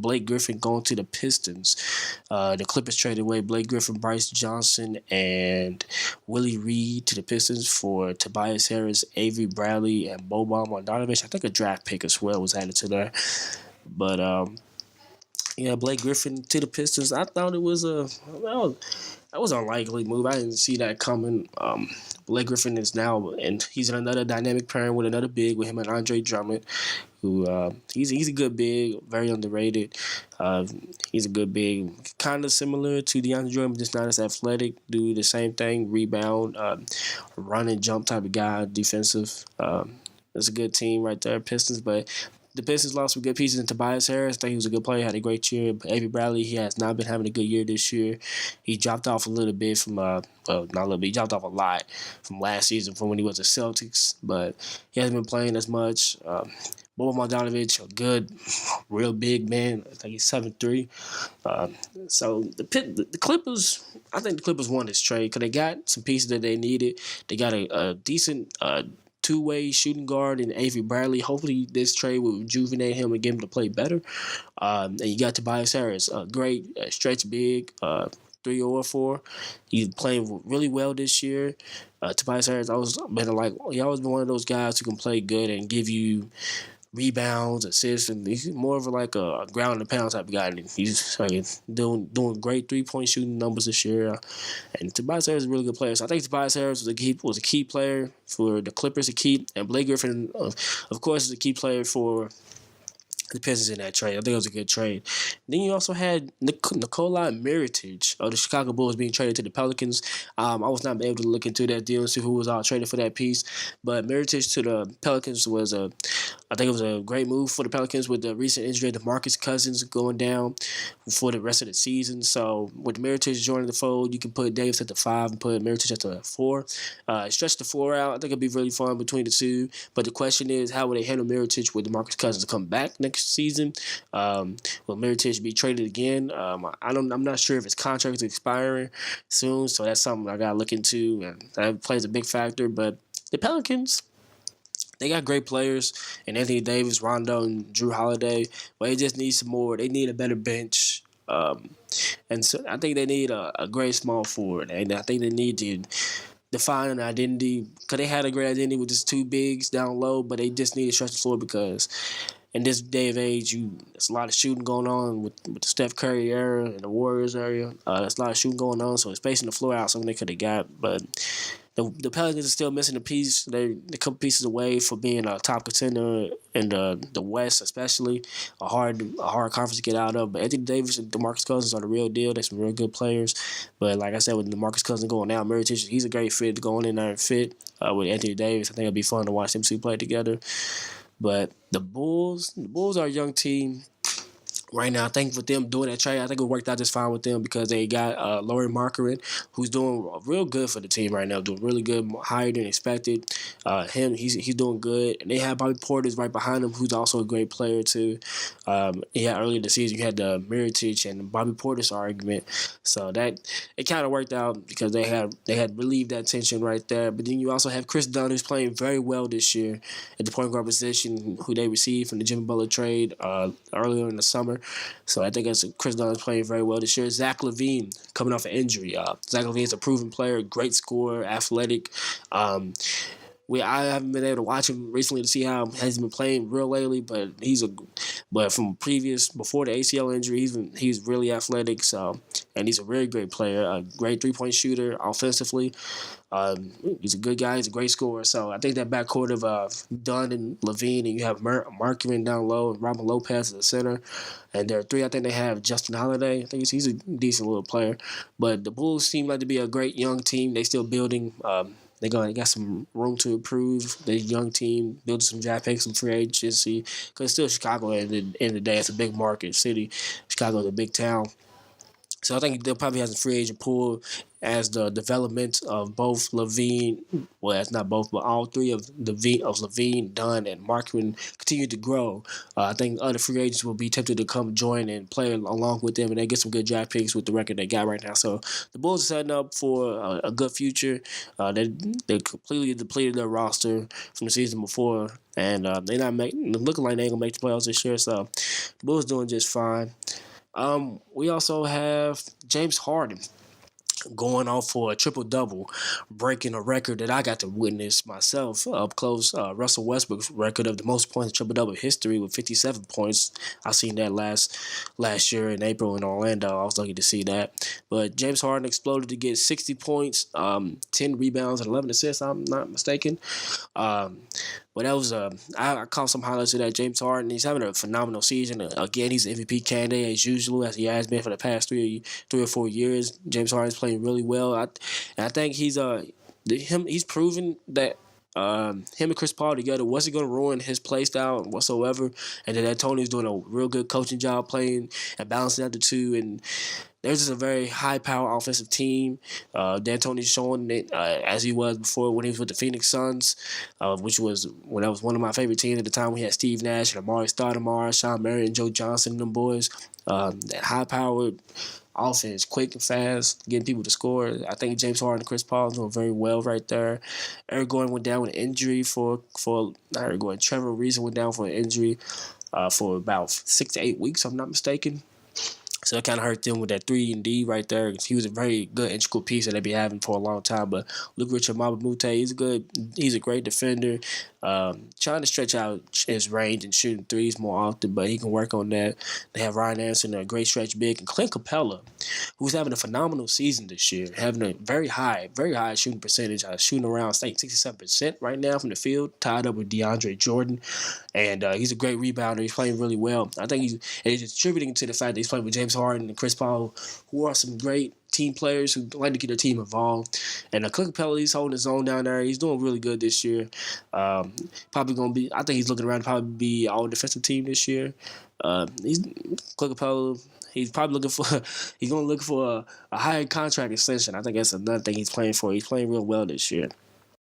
Blake Griffin going to the Pistons. The Clippers traded away Blake Griffin, Bryce Johnson, and Willie Reed to the Pistons for Tobias Harris, Avery Bradley, and Boban Marjanovic. I think a draft pick as well was added to there. But yeah, Blake Griffin to the Pistons. I thought it was that was an unlikely move. I didn't see that coming. Blake Griffin is now, and he's in another dynamic pairing with another big with him and Andre Drummond, who he's a good big, very underrated. He's a good big, kind of similar to DeAndre Jordan, just not as athletic. Do the same thing, rebound, run and jump type of guy, defensive. It's a good team right there, Pistons, but the Pistons lost some good pieces in Tobias Harris. I think he was a good player, had a great year. But Avery Bradley, he has not been having a good year this year. He dropped off a little bit from, well, not a little bit, he dropped off a lot from last season from when he was at Celtics. But he hasn't been playing as much. Boban Marjanovic, a good, real big man. I think he's 7'3". So the Clippers, I think the Clippers won this trade because they got some pieces that they needed. They got a decent two-way shooting guard in Avery Bradley. Hopefully this trade will rejuvenate him and get him to play better. And you got Tobias Harris, a great stretch big, 3 or 4. He's playing really well this year. Tobias Harris, he always been one of those guys who can play good and give you rebounds, assists, and he's more of a ground and pound type of guy. And he's doing great 3-point shooting numbers this year. And Tobias Harris is a really good player. So I think Tobias Harris was a key player for the Clippers to keep, and Blake Griffin, of course, is a key player for the Pistons in that trade. I think it was a good trade. Then you also had Nikola Mirotic of the Chicago Bulls being traded to the Pelicans. I was not able to look into that deal and see who was all traded for that piece. But Mirotic to the Pelicans was I think it was a great move for the Pelicans with the recent injury of DeMarcus Cousins going down for the rest of the season. So with Mirotic joining the fold, you can put Davis at the 5 and put Mirotic at the 4. Stretch the 4 out. I think it'd be really fun between the two. But the question is, how will they handle Mirotic with DeMarcus Cousins to come back next season? Will Mirotic be traded again? I'm not sure if his contract is expiring soon, so that's something I gotta look into, and that plays a big factor. But the Pelicans, they got great players in Anthony Davis, Rondo, and Drew Holiday, but they just need some more. They need a better bench. And so I think they need a great small forward, and I think they need to define an identity, because they had a great identity with just 2 bigs down low, but they just need to stretch the floor because in this day of age, there's a lot of shooting going on with the Steph Curry era and the Warriors area. There's a lot of shooting going on, so it's spacing the floor out, something they could have got. But the Pelicans are still missing a piece. They're a couple pieces away for being a top contender in the West, especially a hard conference to get out of. But Anthony Davis and DeMarcus Cousins are the real deal. They're some real good players. But like I said, with DeMarcus Cousins going out, Mirotic, he's a great fit going in there and fit with Anthony Davis. I think it'll be fun to watch them two play together. But the Bulls are a young team right now. I think with them doing that trade, I think it worked out just fine with them because they got Lauri Markkanen, who's doing real good for the team right now, doing really good, higher than expected. He's doing good. And they have Bobby Portis right behind him, who's also a great player too. Earlier this season, you had the Mirotic and Bobby Portis argument. So that it kind of worked out because they had relieved that tension right there. But then you also have Chris Dunn, who's playing very well this year at the point guard position, who they received from the Jimmy Butler trade earlier in the summer. So I think Chris Dunn is playing very well this year. Zach LaVine coming off an injury. Zach LaVine's a proven player, great scorer, athletic. I haven't been able to watch him recently to see how he's been playing real lately, but from before the ACL injury, he's really athletic. So, and he's a very great player, a great 3-point shooter offensively. He's a good guy. He's a great scorer. So I think that backcourt of Dunn and LaVine, and you have Markkanen down low and Robin Lopez at the center. And there are 3. I think they have Justin Holiday. I think he's a decent little player. But the Bulls seem like to be a great young team. They still building. They got some room to improve. The young team building some draft picks, some free agency. Because it's still Chicago at the end of the day. It's a big market city. Chicago's a big town. So I think they'll probably have a free agent pool as the development of both Levine, well, it's not both, but all three of Levine, Dunn, and Markman continue to grow. I think other free agents will be tempted to come join and play along with them, and they get some good draft picks with the record they got right now. So the Bulls are setting up for a good future. They completely depleted their roster from the season before, and they're not looking like they ain't gonna make the playoffs this year. So the Bulls doing just fine. We also have James Harden going off for a triple double, breaking a record that I got to witness myself up close. Russell Westbrook's record of the most points in triple double history with 57 points. I seen that last year in April in Orlando. I was lucky to see that. But James Harden exploded to get 60 points, 10 rebounds, and 11 assists. I'm not mistaken. But that was I caught some highlights of that. James Harden, he's having a phenomenal season. Again, he's an MVP candidate as usual, as he has been for the past three or 4 years. James Harden's playing really well. I think he's proven that him and Chris Paul together wasn't going to ruin his play style whatsoever, and that Tony's doing a real good coaching job playing and balancing out the two. And there's just a very high-power offensive team. D'Antoni's showing it as he was before when he was with the Phoenix Suns, which was when that was one of my favorite teams at the time. We had Steve Nash and Amari Stoudemire, Sean Marion, and Joe Johnson, and them boys. That high-powered offense, quick and fast, getting people to score. I think James Harden and Chris Paul doing very well right there. Eric Gordon went down with an injury not Eric Gordon, Trevor Reason went down for an injury for about 6 to 8 weeks, if I'm not mistaken. So that kind of hurt them with that 3-and-D right there. He was a very good integral piece that they'd be having for a long time. But Luke Richard Mabamute, he's a great defender. Trying to stretch out his range and shooting threes more often, but he can work on that. They have Ryan Anderson, a great stretch big, and Clint Capella, who's having a phenomenal season this year, having a very high shooting percentage, shooting around, I think, 67% right now from the field, tied up with DeAndre Jordan. And he's a great rebounder. He's playing really well. I think he's attributing to the fact that he's playing with James Harden and Chris Paul, who are some great team players who like to get their team involved. And Clint Capella, he's holding his own down there. He's doing really good this year. Probably going to be, I think he's looking around to probably be all defensive team this year. Clint Capella, he's probably looking for a higher contract extension. I think that's another thing he's playing for. He's playing real well this year.